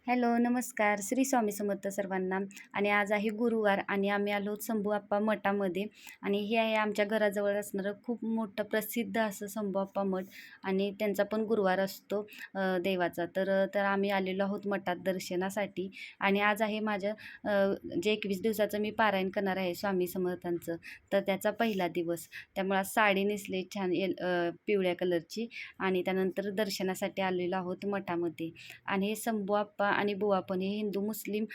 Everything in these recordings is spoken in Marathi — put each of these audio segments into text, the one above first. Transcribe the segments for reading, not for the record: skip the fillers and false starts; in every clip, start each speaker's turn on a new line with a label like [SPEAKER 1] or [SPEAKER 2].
[SPEAKER 1] हॅलो, नमस्कार. श्री स्वामी समर्थ सर्वांना. आणि आज आहे गुरुवार आणि आम्ही आलो शंभू आप्पा मठामध्ये. आणि हे आहे आमच्या घराजवळ असणारं खूप मोठं प्रसिद्ध असं शंभू आप्पा मठ. आणि त्यांचा पण गुरुवार असतो देवाचा. तर तर आम्ही आलेलो आहोत मठात दर्शनासाठी. आणि आज आहे माझं जे 21 दिवसाचं मी पारायण करणार आहे स्वामी समर्थांचं. तर त्याचा पहिला दिवस. त्यामुळे आज साडी नेसली छान पिवळ्या कलरची. आणि त्यानंतर दर्शनासाठी आलेलो आहोत मठामध्ये. आणि हे शंभू आप्पा आणि बुवा पण हे हिंदू मुस्लिम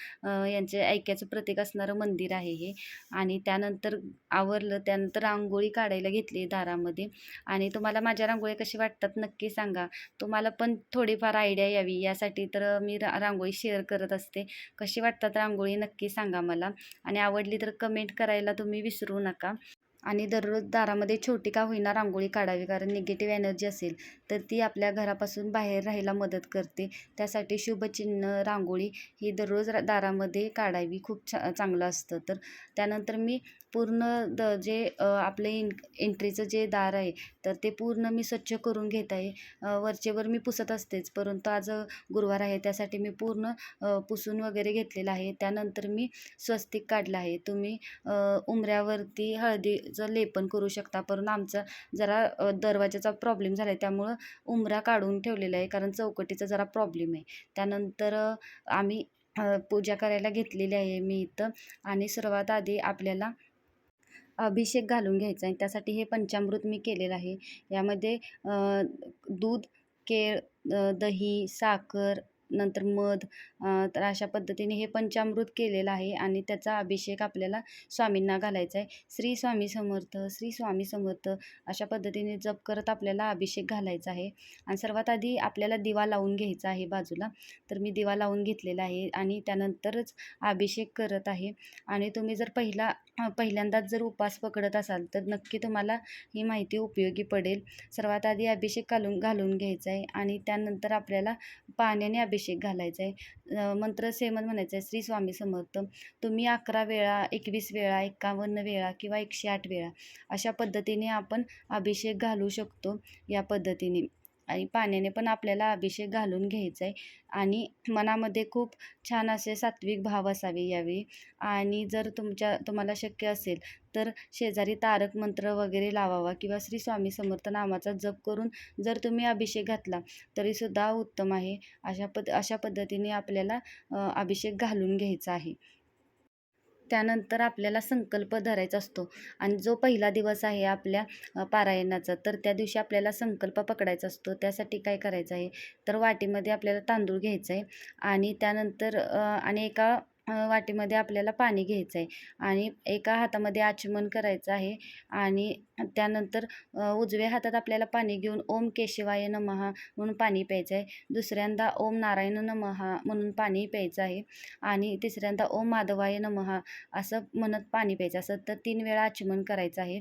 [SPEAKER 1] यांचे ऐक्याचं प्रतीक असणारं मंदिर आहे हे. आणि त्यानंतर आवरलं, त्यानंतर रांगोळी काढायला घेतली दारामध्ये. आणि तुम्हाला माझ्या रांगोळी कशी वाटतात नक्की सांगा. तुम्हाला पण थोडीफार आयडिया यावी यासाठी तर मी रांगोळी शेअर करत असते. कशी वाटतात रांगोळी नक्की सांगा मला. आणि आवडली तर कमेंट करायला तुम्ही विसरू नका. आणि दररोज दारामध्ये छोटी का होईना रांगोळी काढावी, कारण निगेटिव्ह एनर्जी असेल तर ती आपल्या घरापासून बाहेर राहायला मदत करते. त्यासाठी शुभचिन्ह रांगोळी ही दररोज दारामध्ये काढावी, खूप चांगलं असतं. तर त्यानंतर मी पूर्ण जे आपलं एंट्रीचं जे दार आहे तर ते पूर्ण मी स्वच्छ करून घेत आहे. वरचेवर मी पुसत असतेच, परंतु आज गुरुवार आहे त्यासाठी मी पूर्ण पुसून वगैरे घेतलेलं आहे. त्यानंतर मी स्वस्तिक काढलं आहे. तुम्ही उंबऱ्यावरती हळदीचं लेपन करू शकता, परंतु आमचा जरा दरवाजाचा प्रॉब्लेम झाला आहे त्यामुळं उंबरा काढून ठेवलेला आहे, कारण चौकटीचा जरा प्रॉब्लेम आहे. त्यानंतर आम्ही पूजा करायला घेतलेली आहे मी इथं. आणि सर्वात आधी आपल्याला अभिषेक घालून घ्यायचा आहे. त्यासाठी हे पंचामृत मी केलेलं आहे. यामध्ये दूध, केळ, दही, साखर, नंतर मध, तर अशा पद्धतीने हे पंचामृत केलेलं आहे. आणि त्याचा अभिषेक आपल्याला स्वामींना घालायचा आहे. श्री स्वामी समर्थ, श्री स्वामी समर्थ अशा पद्धतीने जप करत आपल्याला अभिषेक घालायचा आहे. आणि सर्वात आधी आपल्याला दिवा लावून घ्यायचा आहे बाजूला. तर मी दिवा लावून घेतलेला आहे आणि त्यानंतरच अभिषेक करत आहे. आणि तुम्ही जर पहिल्यांदाच जर उपास पकडत असाल तर नक्की तुम्हाला ही माहिती उपयोगी पडेल. सर्वात आधी अभिषेक घालून घ्यायचा आहे. आणि त्यानंतर आपल्याला पाण्याने अभिषेक घालायचा आहे. मंत्र सेमच म्हणायचं आहे, श्री स्वामी समर्थ. तुम्ही 11 वेळा, 21 वेळा, 51 वेळा किंवा 108 वेळा अशा पद्धतीने आपण अभिषेक घालू शकतो या पद्धतीने. आणि पाण्याने पण आपल्याला अभिषेक घालून घ्यायचा आहे. आणि मनामध्ये खूप छान असे सात्विक भाव असावे यावेळी. आणि जर तुम्हाला शक्य असेल तर शेजारी तारक मंत्र वगैरे लावावा किंवा श्री स्वामी समर्थ नामाचा जप करून जर तुम्ही अभिषेक घातला तरीसुद्धा उत्तम आहे. अशा पद्धतीने आपल्याला अभिषेक घालून घ्यायचा आहे. त्यानंतर आपल्याला संकल्प धरायचा असतो. आणि जो पहिला दिवस आहे आपल्या पारायणाचा, तर त्या दिवशी आपल्याला संकल्प पकडायचा असतो. त्यासाठी काय करायचं आहे, तर वाटीमध्ये आपल्याला तांदूळ घ्यायचं आहे. आणि त्यानंतर आणि एका वाटीमध्ये आपल्याला पाणी घ्यायचं आहे. आणि एका हातामध्ये आचमन करायचं आहे. आणि त्यानंतर उजव्या हातात आपल्याला पाणी घेऊन ओम केशवाय नमः म्हणून पाणी प्यायचं आहे. दुसऱ्यांदा ओम नारायण नमः म्हणून पाणी प्यायचं आहे. आणि तिसऱ्यांदा ओम माधवाय नमः असं म्हणत पाणी प्यायचं. असं तर 3 वेळा आचमन करायचं आहे.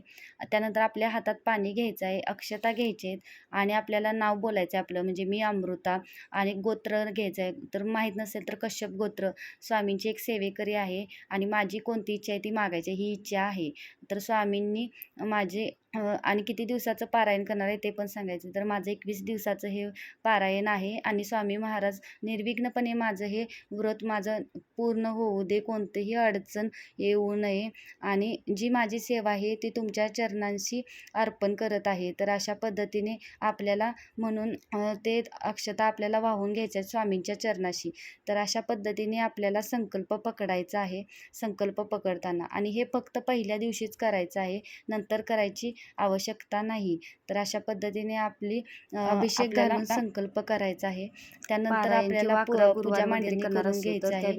[SPEAKER 1] त्यानंतर आपल्या हातात पाणी घ्यायचं आहे, अक्षता घ्यायचे आहेत. आणि आपल्याला नाव बोलायचं आहे आपलं, म्हणजे मी अमृता. आणि गोत्र घ्यायचं आहे, तर माहीत नसेल तर कश्यप गोत्र. स्वामींची एक सेवेकरी आहे आणि माझी कोणती इच्छा आहे ती मागायची, ही इच्छा आहे. तर स्वामींनी माझे आणि किती दिवसाचं पारायण करणार आहे ते पण सांगायचं. तर माझं 21 दिवसाचं हे पारायण आहे. आणि स्वामी महाराज निर्विघ्नपणे माझं हे व्रत माझं पूर्ण होऊ दे, कोणतीही अडचण येऊ नये. आणि जी माझी सेवा आहे ती तुमच्या चरणांशी अर्पण करत आहे. तर अशा पद्धतीने आपल्याला म्हणून ते अक्षता आपल्याला वाहून घ्यायच्या स्वामींच्या चरणाशी. तर अशा पद्धतीने आपल्याला संकल्प पकडायचा आहे. संकल्प पकडताना आणि हे फक्त पहिल्या दिवशीच करायचं आहे, नंतर करायची आवश्यकता नाही. तर अशा पद्धतीने आपली अभिषेक घालून संकल्प करायचा आहे. त्यानंतर आपल्याला पूजा मांडणी करून घ्यायचं आहे.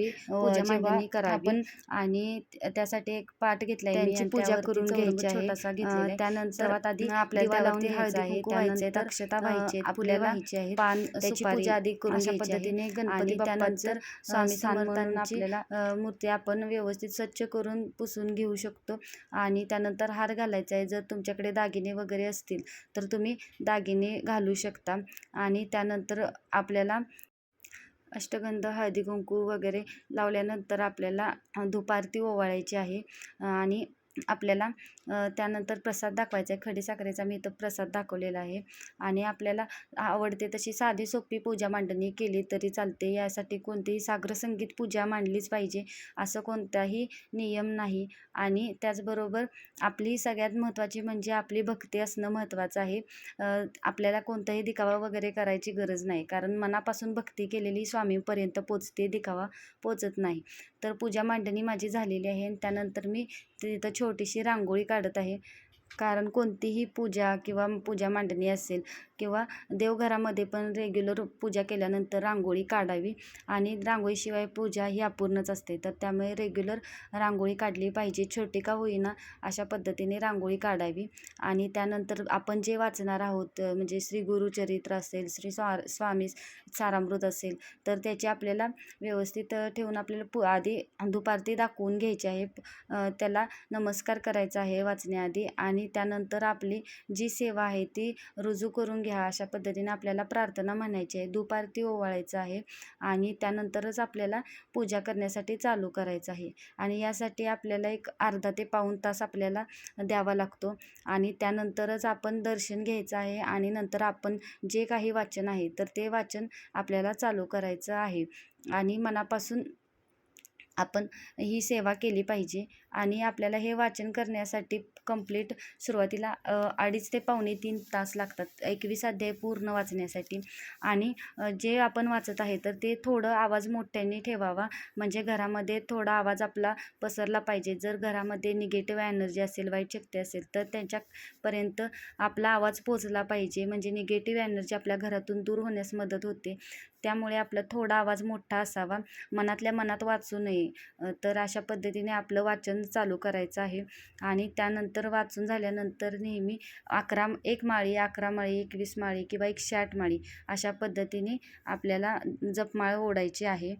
[SPEAKER 1] जेव्हा आपण आणि त्यासाठी एक पाट घेतलाय, त्यांची पूजा करून घ्यायची आहे. त्यानंतर सर्वात आधी आपल्याला त्यावरती हळदी कुंकू व्हायचे, अक्षता व्हायचे, फुले व्हायची आहेत, पान, त्याची पूजा आधी करून अशा पद्धतीने गणपती बाप्पांचं स्वामी समर्थांची मूर्ती आपण व्यवस्थित स्वच्छ करून पुसून घेऊ शकतो. आणि त्यानंतर हार घालायचा आहे. जर तुमच्याकडे दागिने वगैरे असतील तर तुम्ही दागिने घालू शकता. आणि त्यानंतर आपल्याला अष्टगंध, हळदी कुंकू वगैरे लावल्यानंतर आपल्याला धूप आरती ओवाळायची आहे. आणि आपल्याला त्यानंतर प्रसाद दाखवायचा आहे. खडीसाखरेचा मी इथं प्रसाद दाखवलेला आहे. आणि आपल्याला आवडते तशी साधी सोपी पूजा मांडणी केली तरी चालते. यासाठी कोणतीही साग्रसंगीत पूजा मांडलीच पाहिजे असं कोणताही नियम नाही. आणि त्याचबरोबर आपली सगळ्यात महत्त्वाची म्हणजे आपली भक्ती असणं महत्त्वाचं आहे. आपल्याला कोणताही दिखावा वगैरे करायची गरज नाही, कारण मनापासून भक्ती केलेली स्वामींपर्यंत पोचते, दिखावा पोचत नाही. तर पूजा मांडणी माझी झालेली आहे आणि त्यानंतर मी तिथं छोटीशी रांगोळी काढत आहे. कारण कोणतीही पूजा किंवा पूजा मांडणी असेल किंवा देवघरामध्ये पण रेग्युलर पूजा केल्यानंतर रांगोळी काढावी, आणि रांगोळीशिवाय पूजा ही अपूर्णच असते. तर त्यामुळे रेग्युलर रांगोळी काढली पाहिजे, छोटी का होईना अशा पद्धतीने रांगोळी काढावी. आणि त्यानंतर आपण जे वाचणार आहोत, म्हणजे श्री गुरुचरित्र असेल, श्री स्वामी सारामृत असेल, तर त्याची आपल्याला व्यवस्थित ठेवून आपल्याला आधी धूपारती दाखवून घ्यायची आहे. त्याला नमस्कार करायचा आहे वाचण्याआधी. आणि त्यानंतर आपली जी सेवा आहे ती रुजू करून घ्या अशा पद्धतीने आपल्याला प्रार्थना म्हणायची आहे. धूपारती ओवाळायचं आहे आणि त्यानंतरच आपल्याला पूजा करण्यासाठी चालू करायचं आहे. आणि यासाठी आपल्याला एक अर्धा ते पाऊण तास आपल्याला द्यावा लागतो. आणि त्यानंतरच आपण दर्शन घ्यायचं आहे आणि नंतर आपण जे काही वाचन आहे तर ते वाचन आपल्याला चालू करायचं आहे. आणि मनापासून आपण ही सेवा केली पाहिजे. आणि आपल्याला हे वाचन करण्यासाठी कंप्लीट सुरुवातीला 2.5 ते पावणे 3 तास लागतात 21 अध्याय पूर्ण वाचण्यासाठी. आणि जे आपण वाचत आहे तर ते थोडं आवाज मोठ्याने ठेवावा, म्हणजे घरामध्ये थोडा आवाज आपला पसरला पाहिजे. जर घरामध्ये निगेटिव्ह एनर्जी असेल, वाईट शक्ती असेल, तर त्यांच्यापर्यंत आपला आवाज पोचला पाहिजे, म्हणजे निगेटिव्ह एनर्जी आपल्या घरातून दूर होण्यास मदत होते. त्यामुळे आपला थोडा आवाज मोठा असावा, मनातल्या मनात वाचू नये. तर अशा पद्धतीने आपलं वाचन चालू करायचं आहे. आणि त्यानंतर वाचून झाल्यानंतर नेहमी 1 माळी, 11 माळी, 21 माळी किंवा 108 माळी अशा पद्धतीने आपल्याला जपमाळ ओढायची आहे.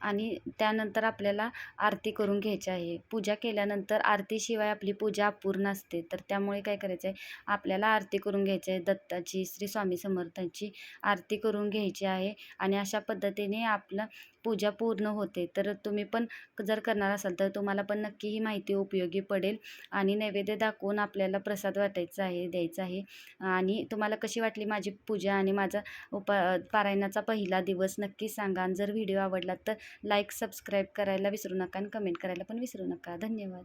[SPEAKER 1] आणि त्यानंतर आपल्याला आरती करून घ्यायची आहे. पूजा केल्यानंतर आरतीशिवाय आपली पूजा अपूर्ण असते. तर त्यामुळे काय करायचं आहे, आपल्याला आरती करून घ्यायची आहे. दत्ताची, श्री स्वामी समर्थांची आरती करून घ्यायची आहे. आणि अशा पद्धतीने आपलं पूजा पूर्ण होते. तर तुम्ही पण जर करणार असाल तर तुम्हाला पण नक्की ही माहिती उपयोगी पडेल. आणि नैवेद्य दाखवून आपल्याला प्रसाद वाटायचा आहे, द्यायचा आहे. आणि तुम्हाला कशी वाटली माझी पूजा आणि माझा पारायणाचा पहिला दिवस नक्की सांगा. आणि जर व्हिडिओ आवडला तर लाईक, सबस्क्राईब करायला विसरू नका आणि कमेंट करायला पण विसरू नका. धन्यवाद.